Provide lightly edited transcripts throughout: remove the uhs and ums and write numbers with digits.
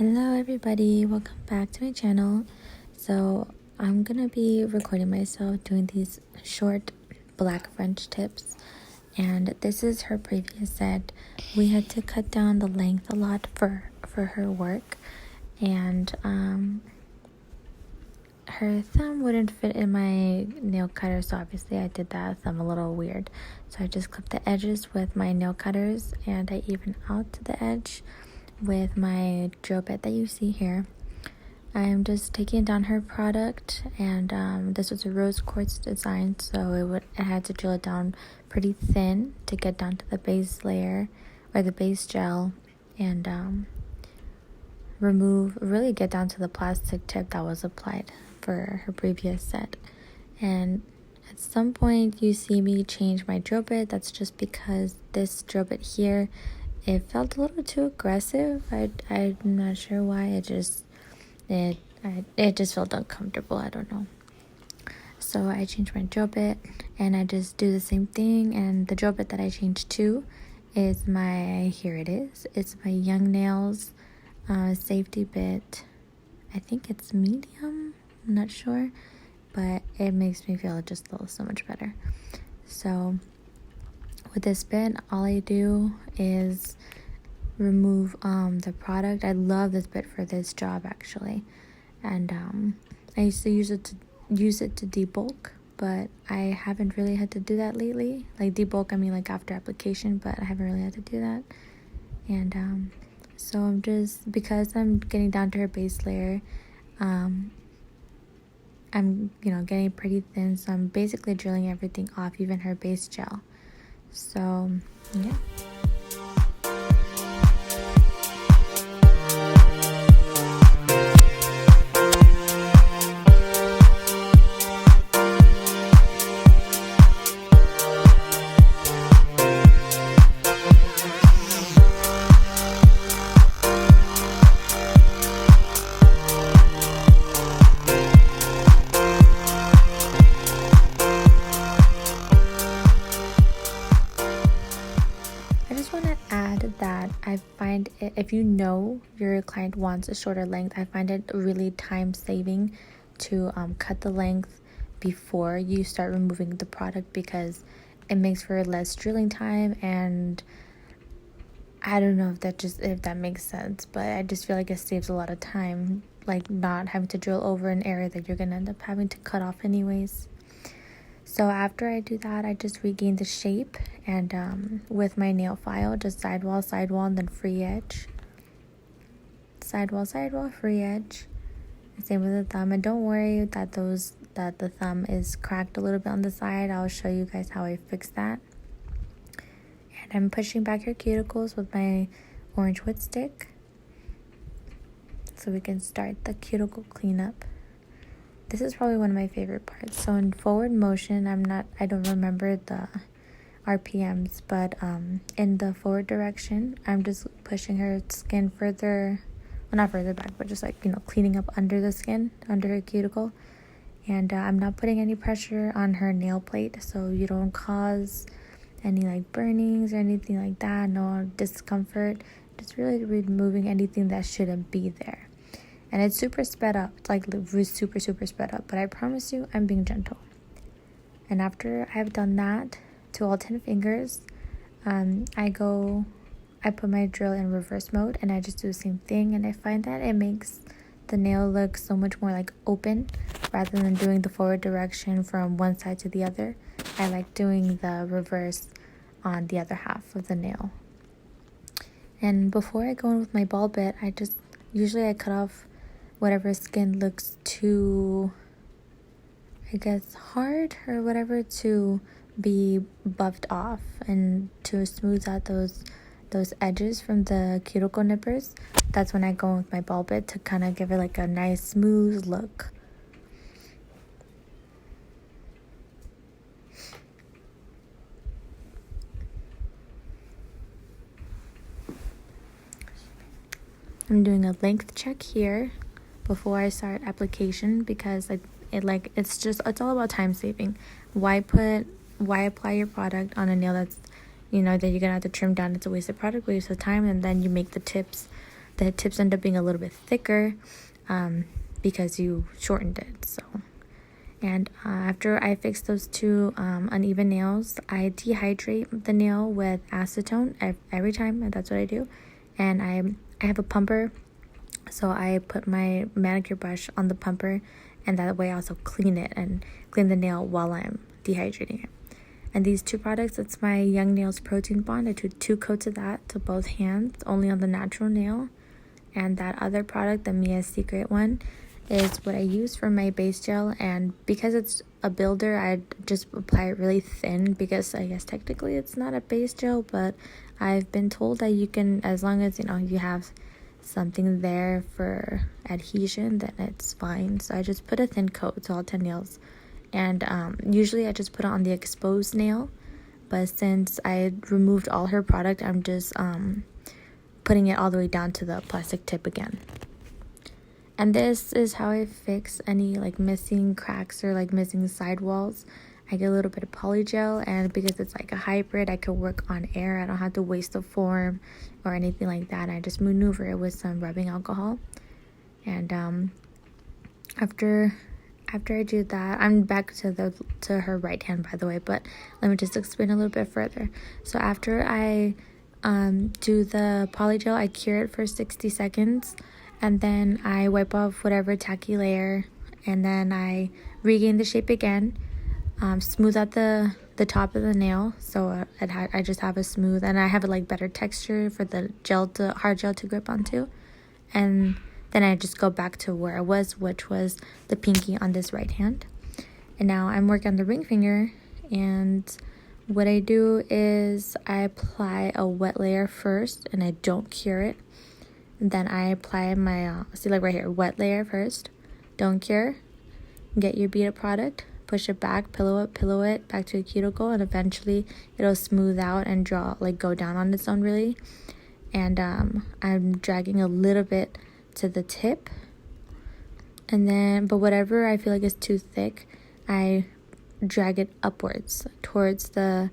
Hello everybody, welcome back to my channel. So I'm gonna be recording myself doing these short black French tips, and this is her previous set. We had to cut down the length a lot for her work, and her thumb wouldn't fit in my nail cutter, so obviously I did that thumb a little weird. So I just clipped the edges with my nail cutters, and I even out to the edge with my drill bit that you see here. I'm just taking down her product, and this was a rose quartz design, so I had to drill it down pretty thin to get down to the base layer or the base gel, and really get down to the plastic tip that was applied for her previous set. And at some point you see me change my drill bit. That's just because this drill bit here, it felt a little too aggressive. I'm not sure why. It just felt uncomfortable. I don't know. So I changed my drill bit, and I just do the same thing. And the drill bit that I changed to is here it is. It's my Young Nails safety bit. I think it's medium. I'm not sure, but it makes me feel just so much better. So with this bit, all I do is remove the product. I love this bit for this job actually, and I used to use it to debulk, but I haven't really had to do that lately. Like debulk, I mean like after application, but I haven't really had to do that. And so I'm just, because I'm getting down to her base layer, I'm getting pretty thin, so I'm basically drilling everything off, even her base gel. So yeah. That I find it, if you know your client wants a shorter length, I find it really time saving to cut the length before you start removing the product, because it makes for less drilling time. And I don't know if that makes sense, but I just feel like it saves a lot of time, like not having to drill over an area that you're gonna end up having to cut off anyways. So after I do that, I just regain the shape, and with my nail file, just sidewall, and then free edge. Sidewall, free edge. Same with the thumb. And don't worry that the thumb is cracked a little bit on the side. I'll show you guys how I fix that. And I'm pushing back her cuticles with my orange wood stick, so we can start the cuticle cleanup. This is probably one of my favorite parts. So in forward motion, I don't remember the RPMs, but in the forward direction, I'm just pushing her skin not further back, but just cleaning up under the skin, under her cuticle. And I'm not putting any pressure on her nail plate, so you don't cause any burnings or anything like that, no discomfort. Just really removing anything that shouldn't be there. And it's super sped up. It's super sped up. But I promise you, I'm being gentle. And after I've done that to all 10 fingers, I put my drill in reverse mode, and I just do the same thing. And I find that it makes the nail look so much more open, rather than doing the forward direction from one side to the other. I like doing the reverse on the other half of the nail. And before I go in with my ball bit, I cut off whatever skin looks too, hard or whatever, to be buffed off, and to smooth out those edges from the cuticle nippers. That's when I go with my ball bit to kind of give it a nice smooth look. I'm doing a length check here before I start application, because it's all about time saving. Why apply your product on a nail that's that you're gonna have to trim down? It's a waste of product, waste of time, and then you make the tips the tips end up being a little bit thicker because you shortened it. So, and after I fix those two uneven nails, I dehydrate the nail with acetone every time, and that's what I do. And I have a pumper, so I put my manicure brush on the pumper, and that way I also clean it and clean the nail while I'm dehydrating it. And these two products, it's my Young Nails Protein Bond. I do 2 coats of that to both hands, only on the natural nail. And that other product, the Mia Secret one, is what I use for my base gel. And because it's a builder, I just apply it really thin, because I guess technically it's not a base gel, but I've been told that you can, as long as you have something there for adhesion, then it's fine. So I just put a thin coat to all 10 nails. And usually I just put it on the exposed nail, but since I removed all her product, I'm just putting it all the way down to the plastic tip again. And this is how I fix any like missing cracks or like missing sidewalls. I get a little bit of polygel, and because it's like a hybrid, I can work on air. I don't have to waste the form or anything like that. I just maneuver it with some rubbing alcohol. And after I do that, I'm back to her right hand, by the way, but let me just explain a little bit further. So after I do the polygel, I cure it for 60 seconds, and then I wipe off whatever tacky layer, and then I regain the shape again, smooth out the top of the nail, so I just have a smooth, and I have a like better texture for the hard gel to grip onto, and then I just go back to where I was, which was the pinky on this right hand. And now I'm working on the ring finger, and what I do is I apply a wet layer first, and I don't cure it. And then I apply my, see like right here, wet layer first, don't cure, get your beaded product, push it back, pillow it back to a cuticle, and eventually it'll smooth out and go down on its own really. And I'm dragging a little bit to the tip, and then but whatever I feel like is too thick, I drag it upwards towards the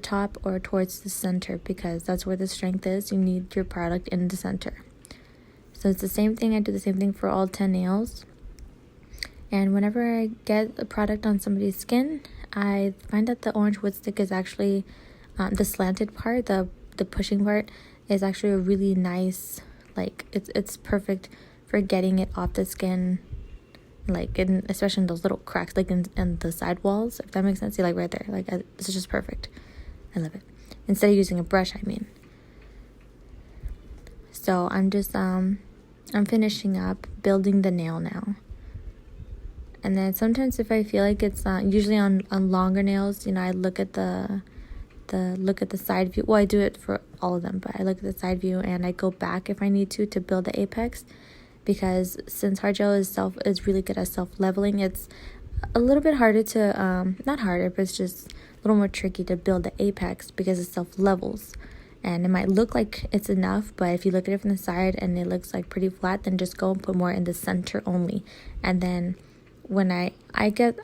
top or towards the center, because that's where the strength is. You need your product in the center. So it's the same thing. I do the same thing for all 10 nails. And whenever I get the product on somebody's skin, I find that the orange wood stick is actually the slanted part, the pushing part is actually a really nice, like it's perfect for getting it off the skin, like especially in those little cracks, like in the side walls, if that makes sense. See, like right there, like this is just perfect. I love it. Instead of using a brush, I mean. So I'm just I'm finishing up building the nail now. And then sometimes if I feel like it's usually on longer nails, I look at the side view. Well, I do it for all of them, but I look at the side view and I go back if I need to build the apex, because since hard gel is really good at self-leveling, it's a little bit harder to not harder, but it's just a little more tricky to build the apex because it self-levels. And it might look like it's enough, but if you look at it from the side and it looks like pretty flat, then just go and put more in the center only. And then when I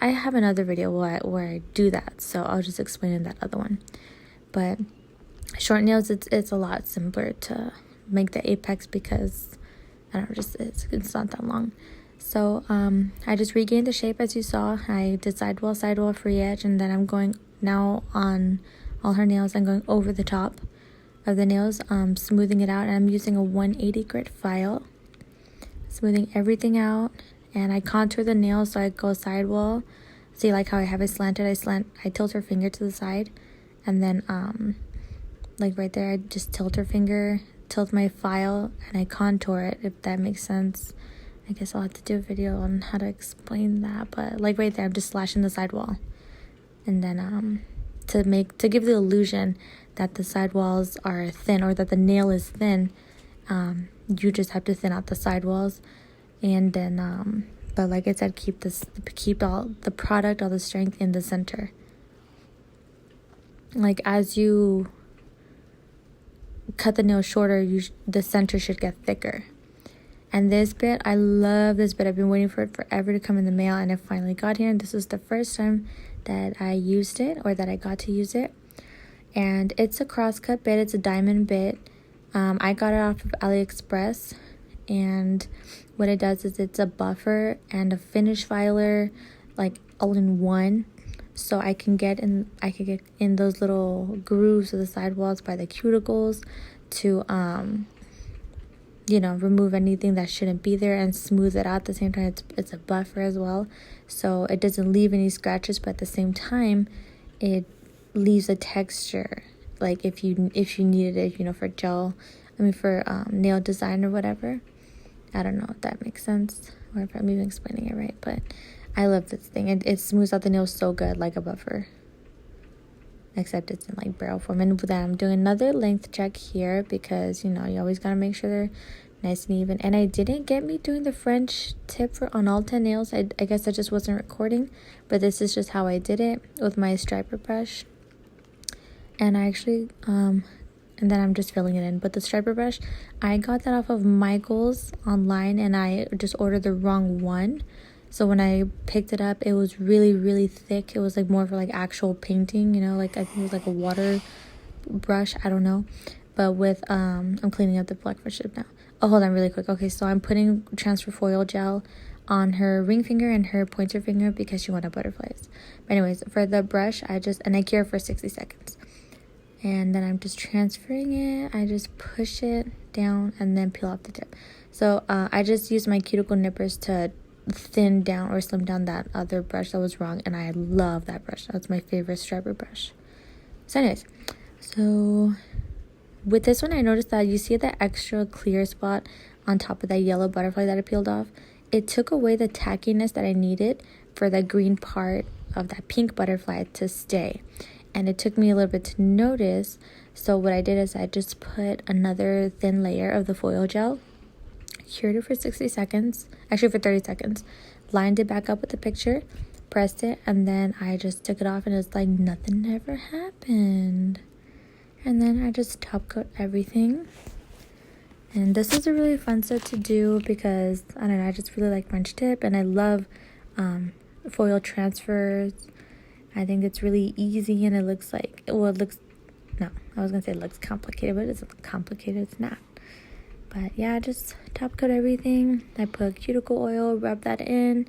have another video where I do that, so I'll just explain in that other one. But short nails, it's a lot simpler to make the apex because I don't know, it's not that long. So I just regained the shape as you saw. I did sidewall, free edge, and then I'm going now on all her nails. I'm going over the top of the nails, smoothing it out, and I'm using a 180 grit file, smoothing everything out. And I contour the nails, so I go sidewall. See, like how I have it slanted, I tilt her finger to the side, and then like right there, I just tilt her finger, tilt my file, and I contour it, if that makes sense. I guess I'll have to do a video on how to explain that, but like right there, I'm just slashing the sidewall. And then to give the illusion that the sidewalls are thin, or that the nail is thin, you just have to thin out the sidewalls. And then but like I said, keep all the product, all the strength in the center. Like as you cut the nail shorter, the center should get thicker. And this bit, I love this bit. I've been waiting for it forever to come in the mail, and it finally got here. And this is the first time that I used it, or that I got to use it. And it's a crosscut bit. It's a diamond bit. I got it off of AliExpress, and what it does is it's a buffer and a finish filer, like all in one. So I can get in those little grooves of the sidewalls by the cuticles to remove anything that shouldn't be there and smooth it out. At the same time, it's a buffer as well, so it doesn't leave any scratches, but at the same time it leaves a texture, like if you needed it, for for nail design or whatever. I don't know if that makes sense or if I'm even explaining it right, but I love this thing. It smooths out the nails so good, like a buffer, except it's in like barrel form. And with that, I'm doing another length check here because you always gotta make sure they're nice and even. And I didn't get me doing the French tip on all 10 nails. I guess I just wasn't recording, but this is just how I did it with my striper brush. And I actually and then I'm just filling it in. But the striper brush, I got that off of Michaels online, and I just ordered the wrong one. So when I picked it up, it was really, really thick. It was like more for like actual painting, like I think it was like a water brush. I don't know. But with I'm cleaning up the Blackfish now. Oh, hold on really quick. Okay, so I'm putting transfer foil gel on her ring finger and her pointer finger because she wanted butterflies. But anyways, for the brush, I cure it for 60 seconds. And then I'm just transferring it. I just push it down and then peel off the tip. So I just used my cuticle nippers to thin down or slim down that other brush that was wrong, and I love that brush. That's my favorite striper brush. So anyways, so with this one, I noticed that you see that extra clear spot on top of that yellow butterfly that I peeled off. It took away the tackiness that I needed for the green part of that pink butterfly to stay. And it took me a little bit to notice. So what I did is I just put another thin layer of the foil gel, cured it for 60 seconds, actually for 30 seconds, lined it back up with the picture, pressed it, and then I just took it off, and it's like nothing ever happened. And then I just top coat everything. And this is a really fun set to do because, I don't know, I just really like French tip, and I love foil transfers. I think it's really easy, and it looks complicated, but it's not complicated, it's not. But yeah, just top coat everything. I put cuticle oil, rub that in.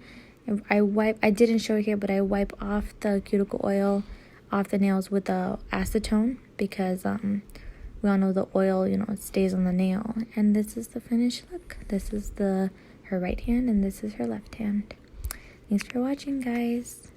I didn't show it here, but I wipe off the cuticle oil off the nails with the acetone because we all know the oil, it stays on the nail. And this is the finished look. This is her right hand, and this is her left hand. Thanks for watching, guys.